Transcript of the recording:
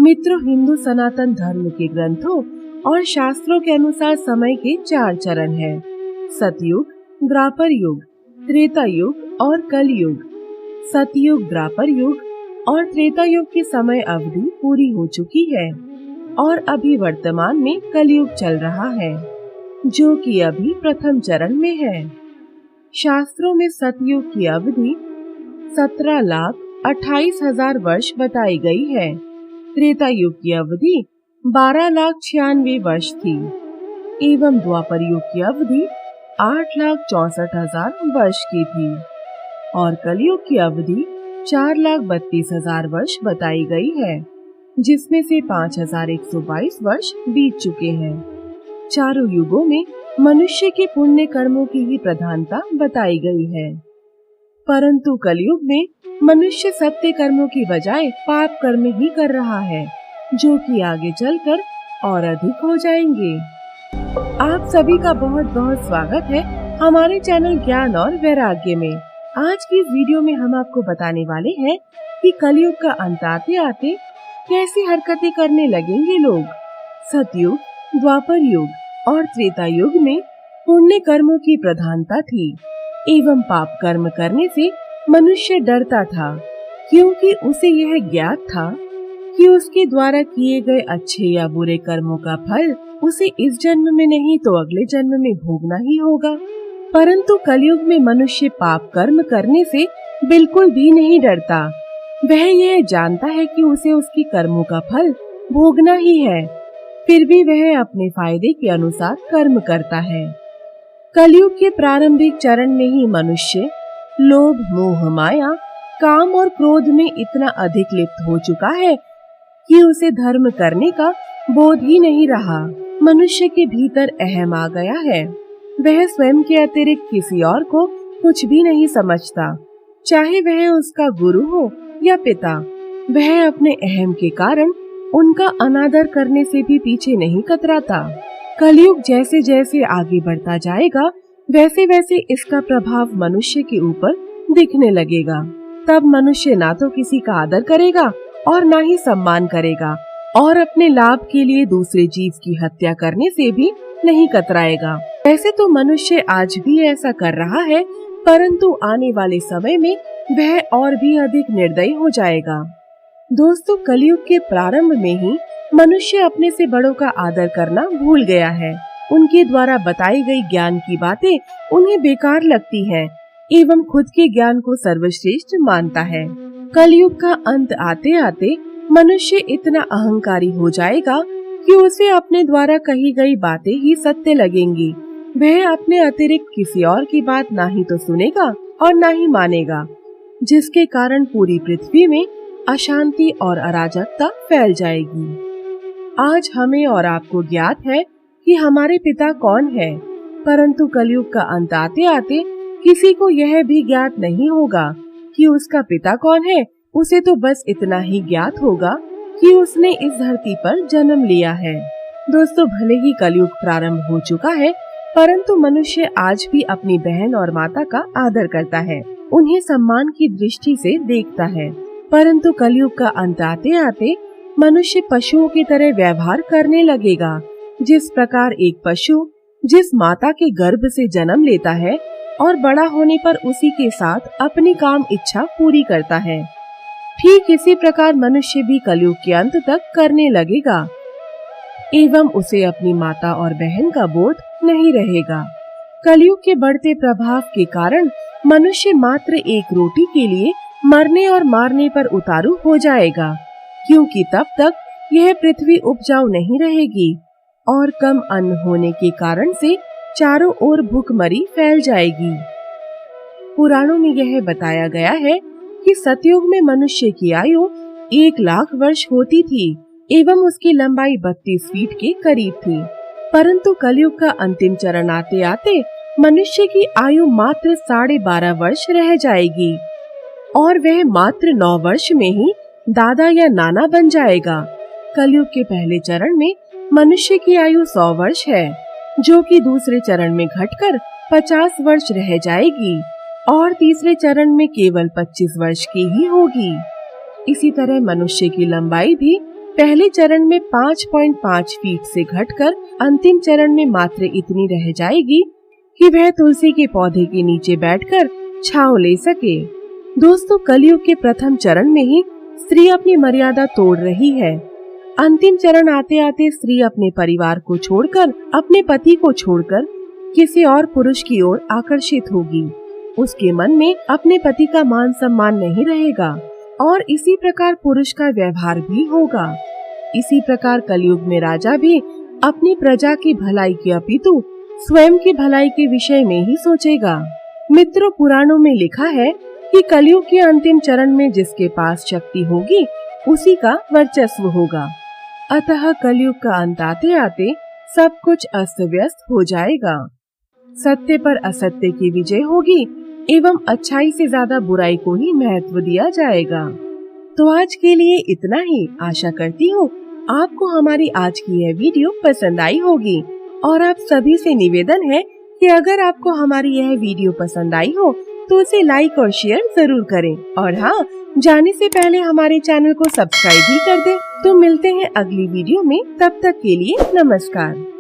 मित्रों, हिंदू सनातन धर्म के ग्रंथों और शास्त्रों के अनुसार समय के 4 चरण हैं: सतयुग, द्वापर युग, त्रेता युग और कलयुग। सतयुग, द्वापर युग और त्रेता युग की समय अवधि पूरी हो चुकी है और अभी वर्तमान में कलयुग चल रहा है, जो कि अभी प्रथम चरण में है। शास्त्रों में सतयुग की अवधि 17,28,000 वर्ष बताई गई है। त्रेता युग की अवधि 12,96,000 वर्ष थी एवं द्वापर युग की अवधि 8,64,000 वर्ष की थी और कलयुग की अवधि 4,32,000 वर्ष बताई गई है, जिसमें से 5,122 वर्ष बीत चुके हैं। चारों युगों में मनुष्य के पुण्य कर्मों की ही प्रधानता बताई गई है, परंतु कलयुग में मनुष्य सत्य कर्मों की बजाय पाप कर्म ही कर रहा है, जो कि आगे चलकर और अधिक हो जाएंगे। आप सभी का बहुत बहुत स्वागत है हमारे चैनल ज्ञान और वैराग्य में। आज की इस वीडियो में हम आपको बताने वाले हैं कि कलयुग का अंत आते आते कैसी हरकतें करने लगेंगे लोग। सतयुग, द्वापर युग और त्रेता युग में पुण्य कर्मों की प्रधानता थी एवं पाप कर्म करने से मनुष्य डरता था, क्योंकि उसे यह ज्ञात था कि उसके द्वारा किए गए अच्छे या बुरे कर्मों का फल उसे इस जन्म में नहीं तो अगले जन्म में भोगना ही होगा। परंतु कलयुग में मनुष्य पाप कर्म करने से बिल्कुल भी नहीं डरता। वह यह जानता है कि उसे उसकी कर्मों का फल भोगना ही है, फिर भी वह अपने फायदे के अनुसार कर्म करता है। कलयुग के प्रारंभिक चरण में ही मनुष्य लोभ, मोह, माया, काम और क्रोध में इतना अधिक लिप्त हो चुका है कि उसे धर्म करने का बोध ही नहीं रहा। मनुष्य के भीतर अहम आ गया है। वह स्वयं के अतिरिक्त किसी और को कुछ भी नहीं समझता, चाहे वह उसका गुरु हो या पिता। वह अपने अहम के कारण उनका अनादर करने से भी पीछे नहीं कतराता। कलयुग जैसे जैसे आगे बढ़ता जाएगा, वैसे वैसे इसका प्रभाव मनुष्य के ऊपर दिखने लगेगा। तब मनुष्य ना तो किसी का आदर करेगा और ना ही सम्मान करेगा और अपने लाभ के लिए दूसरे जीव की हत्या करने से भी नहीं कतराएगा। वैसे तो मनुष्य आज भी ऐसा कर रहा है, परंतु आने वाले समय में वह और भी अधिक निर्दयी हो जाएगा। दोस्तों, कलयुग के प्रारंभ में ही मनुष्य अपने से बड़ों का आदर करना भूल गया है। उनके द्वारा बताई गई ज्ञान की बातें उन्हें बेकार लगती हैं एवं खुद के ज्ञान को सर्वश्रेष्ठ मानता है। कलयुग का अंत आते आते मनुष्य इतना अहंकारी हो जाएगा कि उसे अपने द्वारा कही गई बातें ही सत्य लगेंगी। वह अपने अतिरिक्त किसी और की बात ना ही तो सुनेगा और ना ही मानेगा, जिसके कारण पूरी पृथ्वी में अशांति और अराजकता फैल जाएगी। आज हमें और आपको ज्ञात है कि हमारे पिता कौन है, परंतु कलयुग का अंत आते आते किसी को यह भी ज्ञात नहीं होगा कि उसका पिता कौन है। उसे तो बस इतना ही ज्ञात होगा कि उसने इस धरती पर जन्म लिया है। दोस्तों, भले ही कलयुग प्रारंभ हो चुका है, परंतु मनुष्य आज भी अपनी बहन और माता का आदर करता है, उन्हें सम्मान की दृष्टि से देखता है। परंतु कलयुग का अंत आते आते मनुष्य पशुओं की तरह व्यवहार करने लगेगा। जिस प्रकार एक पशु जिस माता के गर्भ से जन्म लेता है और बड़ा होने पर उसी के साथ अपनी काम इच्छा पूरी करता है, ठीक इसी प्रकार मनुष्य भी कलयुग के अंत तक करने लगेगा एवं उसे अपनी माता और बहन का बोध नहीं रहेगा। कलयुग के बढ़ते प्रभाव के कारण मनुष्य मात्र एक रोटी के लिए मरने और मारने पर उतारू हो जाएगा, क्योंकि तब तक यह पृथ्वी उपजाऊ नहीं रहेगी और कम अन्न होने के कारण से चारों ओर भूखमरी फैल जाएगी। पुराणों में यह बताया गया है कि सतयुग में मनुष्य की आयु 1,00,000 वर्ष होती थी एवं उसकी लंबाई 32 फीट के करीब थी। परंतु कलयुग का अंतिम चरण आते आते मनुष्य की आयु मात्र 12.5 वर्ष रह जाएगी और वह मात्र 9 वर्ष में ही दादा या नाना बन जाएगा। कलयुग के पहले चरण में मनुष्य की आयु 100 वर्ष है, जो कि दूसरे चरण में घटकर 50 वर्ष रह जाएगी और तीसरे चरण में केवल 25 वर्ष की ही होगी। इसी तरह मनुष्य की लंबाई भी पहले चरण में 5.5 फीट से घटकर अंतिम चरण में मात्र इतनी रह जाएगी कि वह तुलसी के पौधे के नीचे बैठकर छांव ले सके। दोस्तों, कलयुग के प्रथम चरण में ही स्त्री अपनी मर्यादा तोड़ रही है। अंतिम चरण आते आते स्त्री अपने परिवार को छोड़कर, अपने पति को छोड़कर किसी और पुरुष की ओर आकर्षित होगी। उसके मन में अपने पति का मान सम्मान नहीं रहेगा और इसी प्रकार पुरुष का व्यवहार भी होगा। इसी प्रकार कलयुग में राजा भी अपनी प्रजा की भलाई की अपितु स्वयं की भलाई के विषय में ही सोचेगा। मित्रों, पुराणों में लिखा है कि कलयुग के अंतिम चरण में जिसके पास शक्ति होगी उसी का वर्चस्व होगा। अतः कलयुग का अंत आते आते सब कुछ अस्त व्यस्त हो जाएगा। सत्य पर असत्य की विजय होगी एवं अच्छाई से ज्यादा बुराई को ही महत्व दिया जाएगा। तो आज के लिए इतना ही। आशा करती हूँ आपको हमारी आज की यह वीडियो पसंद आई होगी और आप सभी से निवेदन है कि अगर आपको हमारी यह वीडियो पसंद आई हो तो उसे लाइक और शेयर जरूर करें और हाँ, जाने से पहले हमारे चैनल को सब्सक्राइब भी कर दें। तो मिलते हैं अगली वीडियो में, तब तक के लिए नमस्कार।